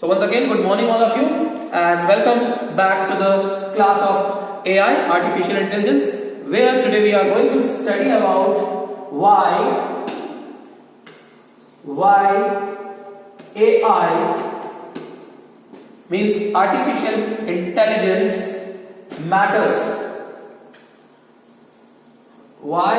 So once again, good morning all of you and welcome back to the class of AI, Artificial Intelligence, where today we are going to study about why AI means artificial intelligence matters. Why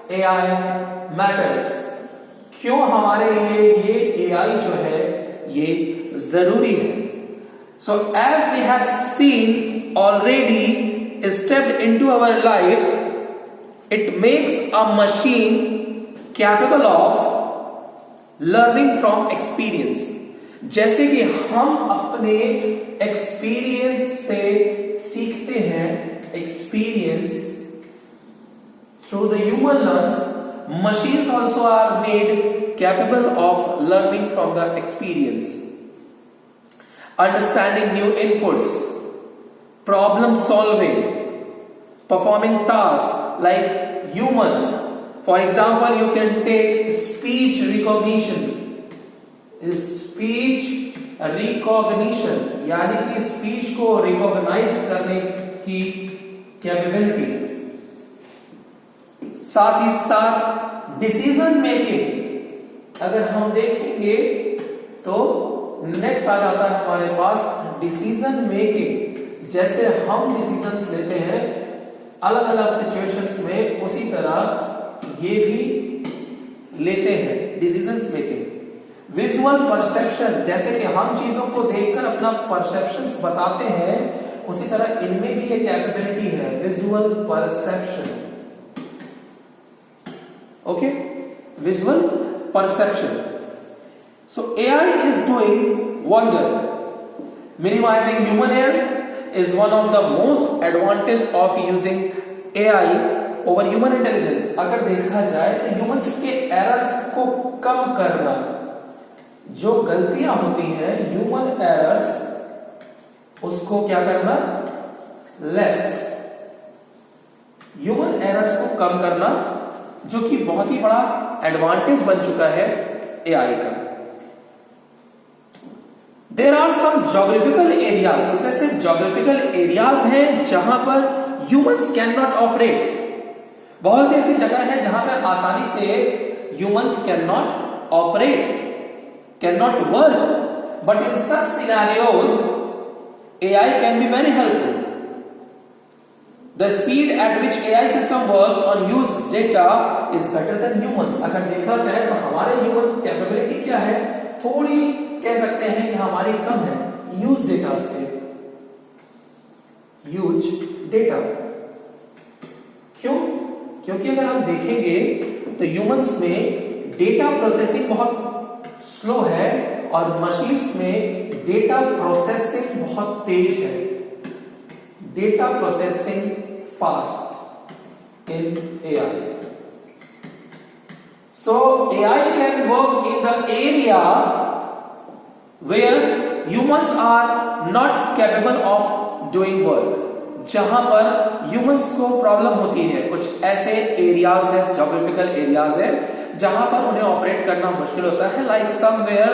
AI matters? क्यों हमारे लिए ये AI जो है ये जरूरी है. So as we have seen already stepped into our lives, it makes a machine capable of learning from experience. जैसे कि हम अपने एक्सपीरियंस से सीखते हैं, experience through the human learns, machines also are made capable of learning from the experience, understanding new inputs, problem solving, performing tasks like humans. For example, you can take speech recognition. Speech recognition यानी कि speech को recognise करने की capability, साथ ही साथ decision making. अगर हम देखेंगे तो नेक्स्ट आ जाता है हमारे पास डिसीजन मेकिंग. जैसे हम डिसीजंस लेते हैं अलग अलग सिचुएशंस में, उसी तरह ये भी लेते हैं डिसीजंस मेकिंग. विजुअल परसेप्शन, जैसे कि हम चीजों को देखकर अपना परसेप्शंस बताते हैं, उसी तरह इनमें भी एक कैपेबिलिटी है, visual perception. Okay, visual perception. So AI is doing wonder. Minimizing human error is one of the most advantage of using AI over human intelligence. अगर देखा जाए तो ह्यूमंस के एरर्स को कम करना, जो गलतियां होती हैं ह्यूमन एरर्स, उसको क्या करना, लेस. ह्यूमन एरर्स को कम करना, जो कि बहुत ही बड़ा एडवांटेज बन चुका है एआई का. There are some geographical areas, कुछ ऐसे ज्योग्राफिकल एरियाज हैं जहां पर ह्यूमंस कैन नॉट ऑपरेट. बहुत सी ऐसी जगह है जहां पर आसानी से humans can not operate, cannot work, but in such scenarios AI can be very helpful. The speed at which AI system works on used data is better than humans. अगर देखा जाए तो हमारे ह्यूमन कैपेबिलिटी क्या है, थोड़ी कह सकते हैं कि हमारी कम है यूज डेटा से. यूज डेटा क्यों? क्योंकि अगर हम देखेंगे तो ह्यूमंस में डेटा प्रोसेसिंग बहुत स्लो है और मशीन्स में डेटा प्रोसेसिंग बहुत तेज है. Data processing fast in AI. So AI can work in the area where humans are not capable of doing work. जहां पर ह्यूमंस को प्रॉब्लम होती है, कुछ ऐसे एरियाज है, ज्योग्राफिकल एरियाज है जहां पर उन्हें ऑपरेट करना मुश्किल होता है. Like somewhere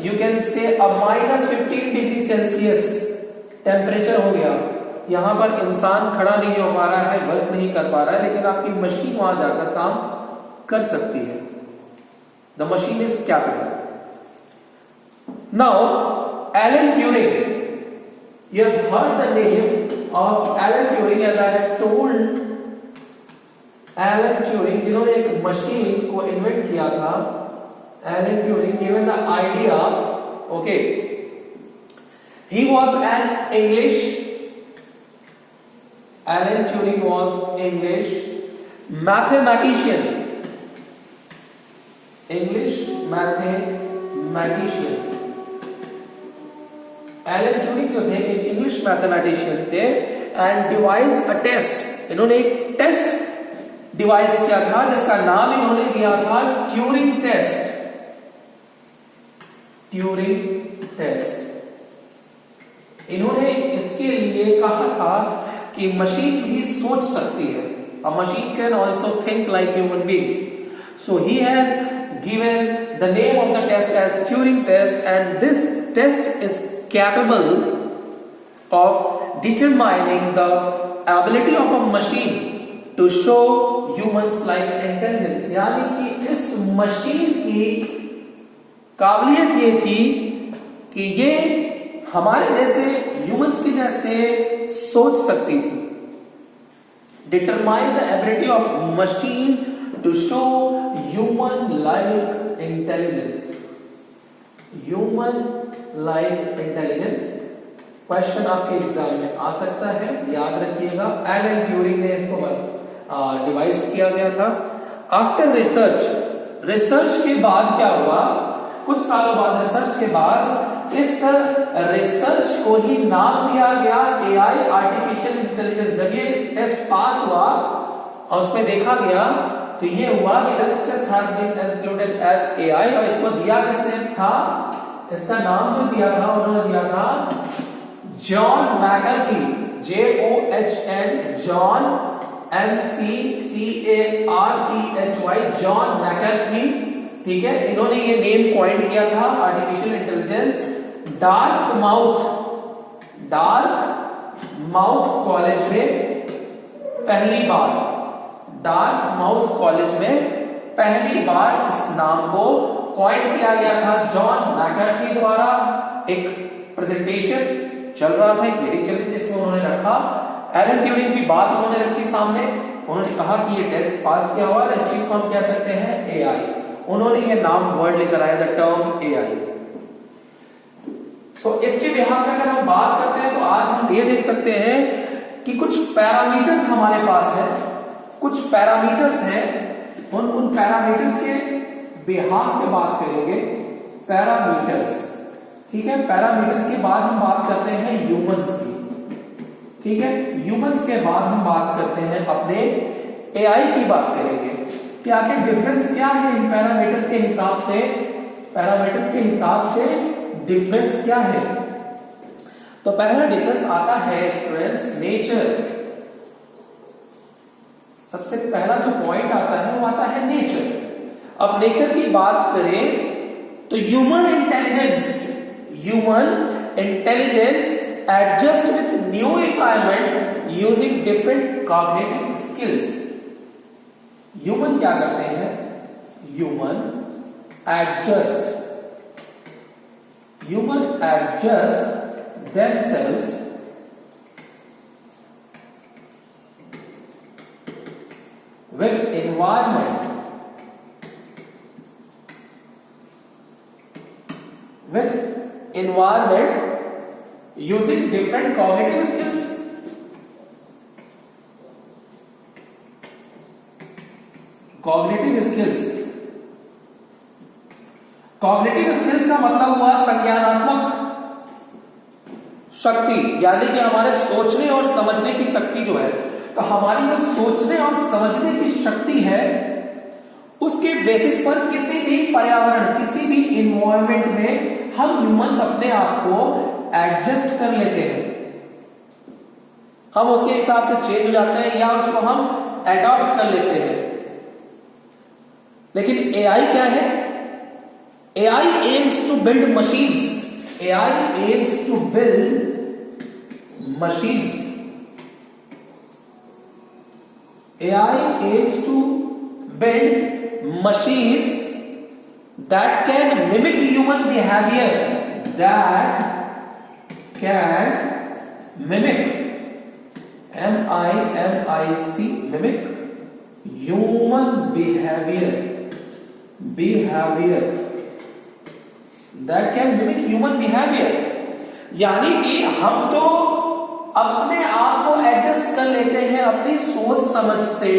you can say a -15 degree Celsius temperature हो गया, यहां पर इंसान खड़ा नहीं हो पा रहा है, वर्क नहीं कर पा रहा है, लेकिन आपकी मशीन वहां जाकर काम कर सकती है. The machine is capable. Now Alan Turing, you have heard the name of Alan Turing, as I have told. Alan Turing, जिन्होंने एक मशीन को इन्वेंट किया था, Alan Turing given the idea. Okay, he was an English. Alan Turing was English mathematician. English mathematician. Alan Turing जो थे एक English mathematician थे and device a test. इन्होंने एक टेस्ट डिवाइस किया था जिसका नाम इन्होंने दिया था ट्यूरिंग टेस्ट. Turing test. इन्होंने इसके लिए कहा था कि मशीन भी सोच सकती है. अ machine can also think like human beings. So he has given the name of the test as Turing test, and this test is capable of determining the ability of a machine to show humans like intelligence। यानी कि इस machine की काबिलियत ये थी कि ये हमारे जैसे ह्यूमंस के जैसे सोच सकती थी। Determine the ability of machine to show human like intelligence. Human like intelligence question आपके एग्जाम में आ सकता है, याद रखिएगा। एलन ट्यूरिंग ने इसको डिवाइस किया गया था। आफ्टर रिसर्च के बाद क्या हुआ, कुछ सालों बाद रिसर्च के बाद इस रिसर्च को ही नाम दिया गया एआई, आर्टिफिशियल इंटेलिजेंस। जब ये टेस्ट पास हुआ और उसमें देखा गया तो ये हुआ कि this test has been included as AI. और इसको दिया किसने था, इसका नाम जो दिया था उन्होंने दिया था John मैकर्थी, JOHN, John McCarthy, John मैकर्थी। ठीक है, इन्होंने ये नेम कॉइंड किया था artificial intelligence. Dark mouth college में पहली बार इस नाम को कॉइंड किया गया था जॉन मैकर्थी द्वारा। एक प्रेजेंटेशन चल रहा था, एक मीटिंग चल रही थी जिसमें उन्होंने रखा, एलन ट्यूरिंग की बात उन्होंने रखी सामने। उन्होंने कहा कि ये टेस्ट पास किया हुआ है, इस चीज को हम कह सकते हैं एआई। उन्होंने ये नाम वर्ड लेकर आया, द टर्म एआई। सो इसके बिहाफ में अगर हम बात करते हैं तो आज हम ये देख सकते हैं कि कुछ पैरामीटर्स हमारे पास हैं, कुछ पैरामीटर्स हैं। उन पैरामीटर्स के बिहाफ में बात करेंगे। पैरामीटर्स, ठीक है। पैरामीटर्स के बाद हम बात करते हैं ह्यूमंस की, ठीक है। ह्यूमंस के बाद हम बात करते हैं अपने एआई की बात करेंगे कि आखिर डिफरेंस क्या है इन पैरामीटर्स के हिसाब से। पैरामीटर्स के हिसाब से डिफरेंस क्या है, तो पहला डिफरेंस आता है स्टूडेंट्स नेचर। सबसे पहला जो पॉइंट आता है वो आता है नेचर। अब नेचर की बात करें तो human intelligence adjust with new environment using different cognitive skills. Human क्या करते हैं, human adjust themselves with environment using different cognitive skills। Cognitive skills का मतलब हुआ संज्ञानात्मक शक्ति, यानी कि हमारे सोचने और समझने की शक्ति जो है। तो हमारी जो सोचने और समझने की शक्ति है उसके बेसिस पर किसी भी पर्यावरण, किसी भी इन्वायरमेंट में हम ह्यूमंस अपने आप को एडजस्ट कर लेते हैं। हम उसके हिसाब से चेंज हो जाते हैं या उसको हम एडॉप्ट कर लेते हैं। लेकिन एआई क्या है, AI aims to build machines. AI aims to build machines। AI aims to build machines that can mimic human behavior, mimic human behavior, that can mimic human behavior। यानी कि हम तो अपने आप को एडजस्ट कर लेते हैं अपनी सोच समझ से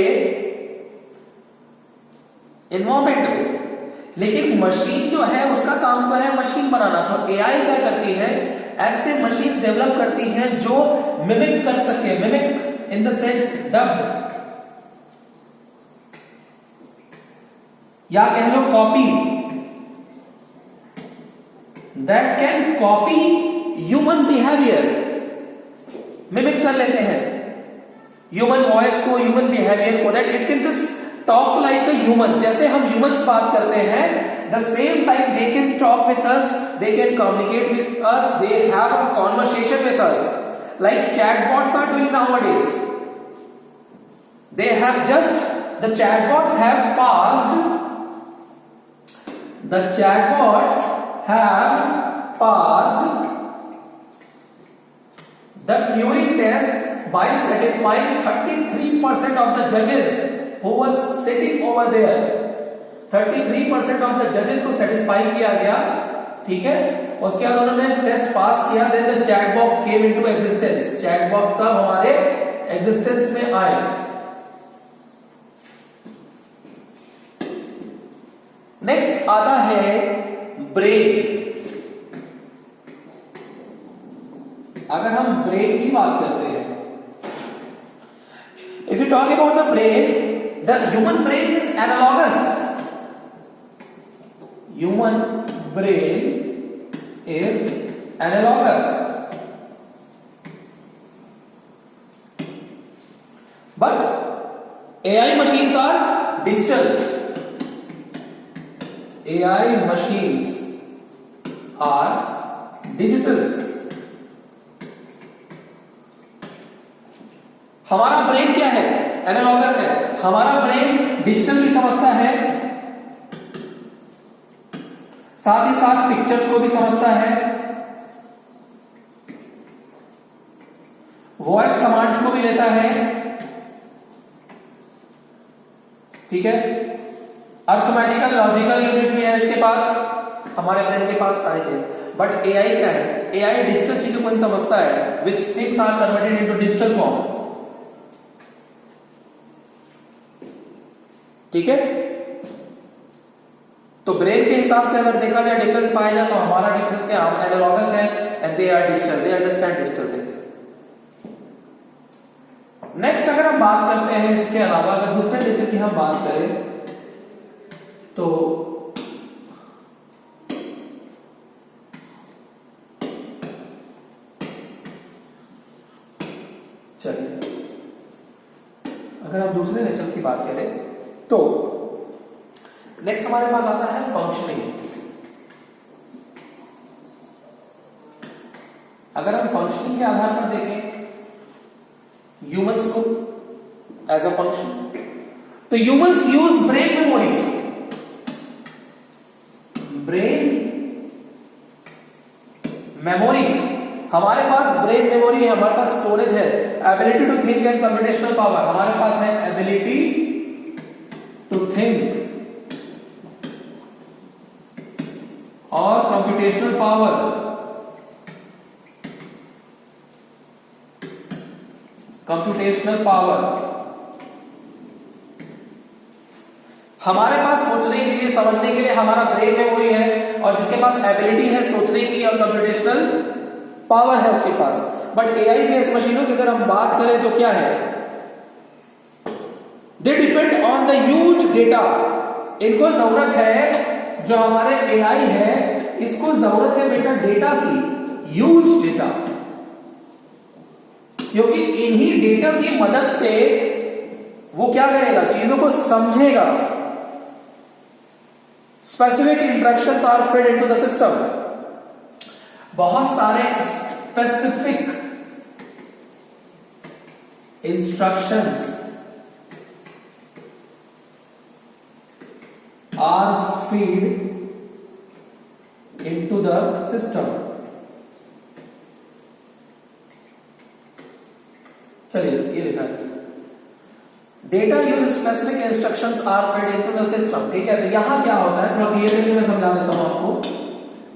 एनवायरमेंट में, लेकिन मशीन जो है उसका काम तो है मशीन बनाना। तो एआई क्या करती है, ऐसे मशीन्स डेवलप करती हैं जो मिमिक कर सके, mimic in the sense dubbed, या कह लो copy, that can copy human behaviour. Mimic कर लेते हैं ह्यूमन वॉइस को, ह्यूमन बिहेवियर को, that it can just talk like a human, जैसे हम ह्यूमंस बात करते हैं, the same time they can talk with us, they can communicate with us, they have a conversation with us, like chatbots are doing nowadays. They have just, the chatbots have passed the Turing test by satisfying 33% of the judges who was sitting over there. 33% of the judges को satisfy किया गया, ठीक है. उसके बाद उन्होंने test pass किया, then the chatbot came into existence. Chatbots तब हमारे existence में आए. नेक्स्ट आता है ब्रेन. अगर हम ब्रेन की बात करते हैं, if you talk about the brain, the human brain is analogous. Human brain is analogous, but AI machines are digital. AI machines are digital. हमारा ब्रेन क्या है? एनालॉगस है. हमारा ब्रेन डिजिटल भी समझता है, साथ ही साथ पिक्चर्स को भी समझता है, वॉइस कमांड्स को भी लेता है, ठीक है. अर्थमेटिकल लॉजिकल यूनिट भी है इसके पास, हमारे ब्रेन के पास सारी चीजें. बट एआई क्या है? एआई डिजिटल चीजों को ही समझता है, which things are converted into digital form. ठीक है. तो ब्रेन के हिसाब से अगर देखा जाए, डिफरेंस पाया जाए, तो हमारा डिफरेंस क्या? हम एनालॉगस है and they are digital, they understand digital things. Next अगर हम बात करते हैं इसके अलावा, अगर दूसरे नेचर की हम बात करें, तो चलिए, अगर हम दूसरे नेचर की बात करें, तो नेक्स्ट हमारे पास आता है फंक्शनिंग. अगर हम फंक्शनिंग के आधार पर देखें ह्यूमंस को एज अ फंक्शन, तो humans use brain memory. Brain memory, हमारे पास ब्रेन मेमोरी है, हमारे पास स्टोरेज है. Ability to think and computational power, हमारे पास है एबिलिटी टू थिंक और कंप्यूटेशनल पावर. कंप्यूटेशनल पावर हमारे पास सोचने के लिए, समझने के लिए हमारा ब्रेन मेमोरी है, और जिसके पास एबिलिटी है सोचने की और कंप्यूटेशनल पावर है उसके पास. बट एआई बेस्ड मशीनों की अगर हम बात करें तो क्या है? They depend on the huge data. इनको जरूरत है, जो हमारे एआई है, इसको जरूरत है बेटा डेटा की, ह्यूज डेटा, क्योंकि इन्हीं डेटा की मदद से वो क्या करेगा? चीजों को समझेगा. Specific instructions are fed into the system. बहुत सारे specific instructions are feed into the system. चलिए ये लिखा है, data use specific instructions are fed into the system. ठीक है. तो यहां क्या होता है, थोड़ा क्लियर करके मैं समझा देता हूं आपको,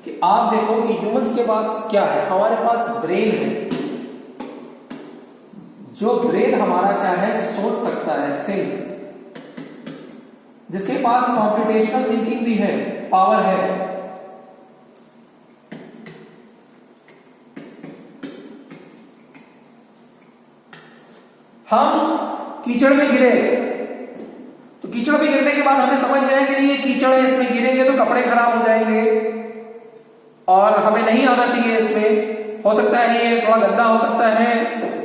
कि आप देखो कि ह्यूमंस के पास क्या है? हमारे पास ब्रेन है. जो ब्रेन हमारा क्या है? सोच सकता है, थिंक. जिसके पास कॉम्प्यूटेशनल थिंकिंग भी है, पावर है. हम कीचड़ में गिरे, तो कीचड़ में गिरने के बाद हमें समझ में आया कि नहीं ये कीचड़ है, इसमें गिरेंगे तो कपड़े खराब हो जाएंगे और हमें नहीं आना चाहिए इसमें. हो सकता है ये थोड़ा गंदा हो सकता है,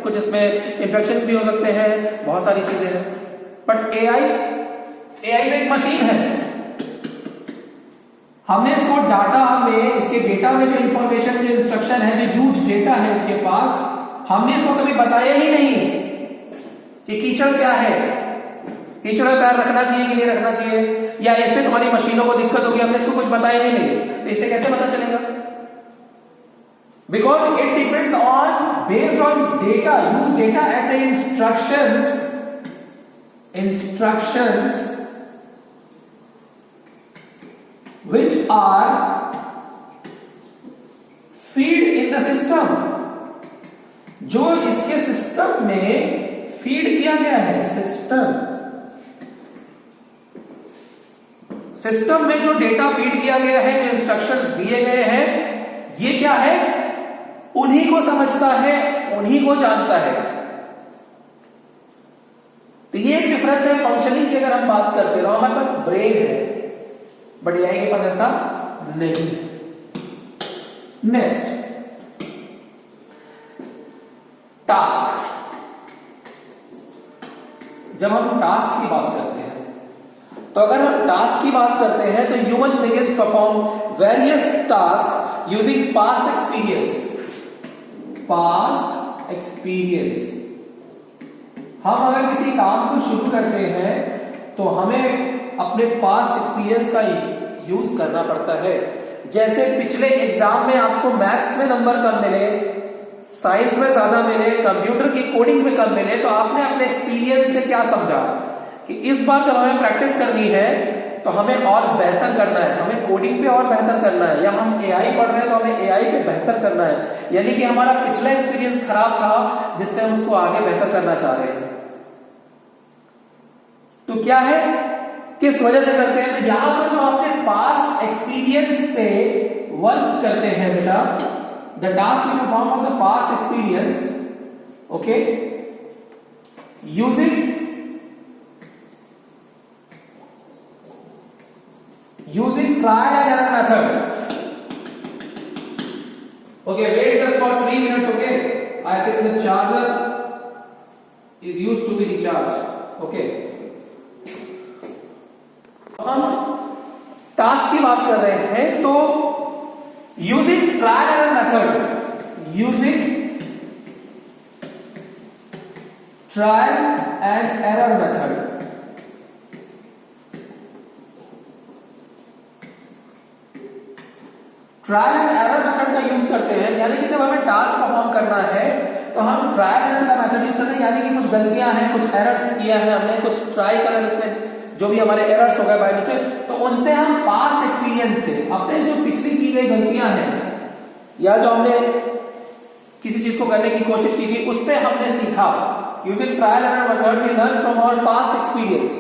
कुछ इसमें इंफेक्शंस भी हो सकते हैं, बहुत सारी चीजें हैं. बट एआई एआई तो एक मशीन है, हमने इसको डाटा में, इसके डेटा में जो इंफॉर्मेशन, जो इंस्ट्रक्शन है, जो ह्यूज डेटा है इसके पास, हमने इसको कभी बताया ही नहीं कि कीचड़ क्या है, कीचड़ में पैर रखना चाहिए कि नहीं रखना चाहिए, या ऐसे तुम्हारी मशीनों को दिक्कत होगी, हमने इसको कुछ बताया ही नहीं, तो इसे कैसे पता चलेगा? Because it depends on, based on data, use data at the instructions which are feed in the system, जो इसके सिस्टम में फीड किया गया है, सिस्टम में जो डेटा फीड किया गया है, जो इंस्ट्रक्शंस दिए गए हैं, ये क्या है? उन्हीं को समझता है, उन्हीं को जानता है। तो ये एक डिफरेंस है फंक्शनिंग की। अगर हम बात करते रहो, हमारे पास ब्रेन है, बट एआई के पास ऐसा नहीं। Next, task. जब हम टास्क की बात करते हैं, तो अगर हम टास्क की बात करते हैं तो human begins perform various task using past experience. हम अगर किसी काम को शुरू करते हैं तो हमें अपने पास्ट एक्सपीरियंस का यूज करना पड़ता है। जैसे पिछले एग्जाम में आपको मैथ्स में नंबर कम मिले, साइंस में ज्यादा मिले, कंप्यूटर की कोडिंग में कम मिले, तो आपने अपने एक्सपीरियंस से क्या समझा कि इस बार जब हमें प्रैक्टिस करनी है तो हमें और बेहतर करना है, हमें कोडिंग पे और बेहतर करना है, या हम एआई पढ़ रहे हैं तो हमें एआई पे बेहतर करना है। यानी कि हमारा पिछला एक्सपीरियंस खराब था जिससे हम उसको आगे बेहतर करना चाह रहे हैं। तो क्या है, किस वजह से करते हैं? तो यहां पर जो आपने पास्ट एक्सपीरियंस से वर्क करते हैं बेटा, the task in form of the past experience, okay, using trial and error method. Okay, wait just for 3 minutes. Okay, I think the charger is used to be recharged. Okay, हम task की बात कर रहे हैं, तो using trial and error method, trial and error method का use करते हैं। यानी कि जब हमें टास्क परफॉर्म करना है तो हम ट्रायल एंड एरर का मेथड यूज करते हैं। यानी कि कुछ गलतियां हैं, कुछ एरर्स किया है हमने, कुछ ट्राई करा, इसमें जो भी हमारे एरर्स हो गए बाय मिस्टेक, तो उनसे हम पास्ट एक्सपीरियंस से अपने जो पिछली की गई गलतियां हैं या जो हमने किसी चीज को करने की कोशिश की थी, उससे हमने सीखा। Using trial and error method we learn from our past experience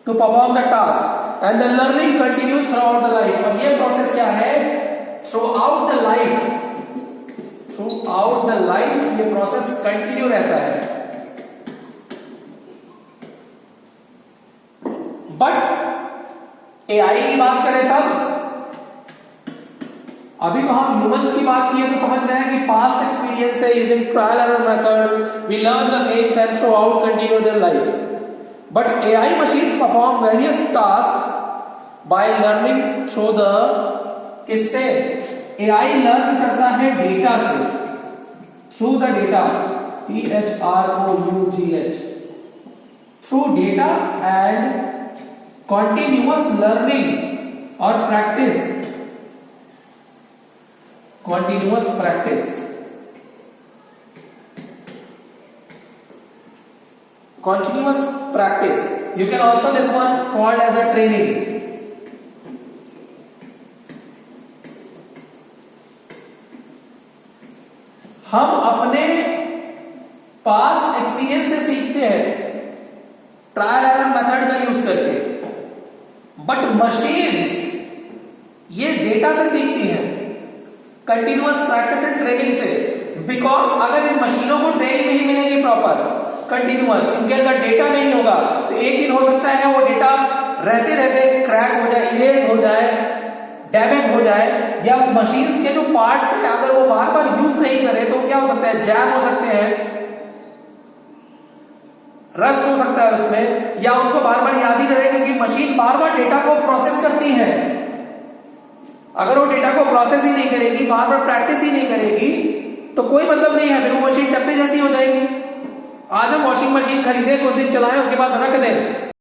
to perform the task and the learning continues throughout the life। और ये प्रोसेस क्या है? throughout the life ये प्रोसेस कंटिन्यू रहता है। बट एआई की बात करें तब, अभी तो हम ह्यूमंस की बात किए तो समझ में है कि पास्ट एक्सपीरियंस से using trial error method we learn the things and throughout continue their life. But AI machines perform various tasks by learning through the, किससे? AI learn करता है डेटा से, through the data, THROUGH, through data and continuous learning or practice, continuous practice, continuous practice, you can also this one called as a training। हम अपने past experience से सीखते हैं trial error method का use करके, but machines ये data से सीखती हैं, कंटिन्यूअस प्रैक्टिस एंड ट्रेनिंग से। बिकॉज अगर इन मशीनों को ट्रेनिंग नहीं मिलेगी प्रॉपर, कंटिन्यूअस, इनके अंदर डेटा नहीं होगा, तो एक दिन हो सकता है वो डेटा रहते रहते क्रैक हो जाए, इरेज हो जाए, डैमेज हो जाए, या मशीन्स के जो पार्ट्स हैं अगर वो बार बार यूज नहीं करें तो क्या हो सकता है? जैम हो सकते हैं, रस्ट हो सकता है उसमें, या उनको बार बार याद ही रहेगा कि मशीन बार बार डेटा को प्रोसेस करती है। अगर वो डेटा को प्रोसेस ही नहीं करेगी, बार बार प्रैक्टिस ही नहीं करेगी, तो कोई मतलब नहीं है, फिर वो मशीन डब्बे जैसी हो जाएगी। आज हम वॉशिंग मशीन खरीदें, कुछ दिन चलाएं, उसके बाद रख दें,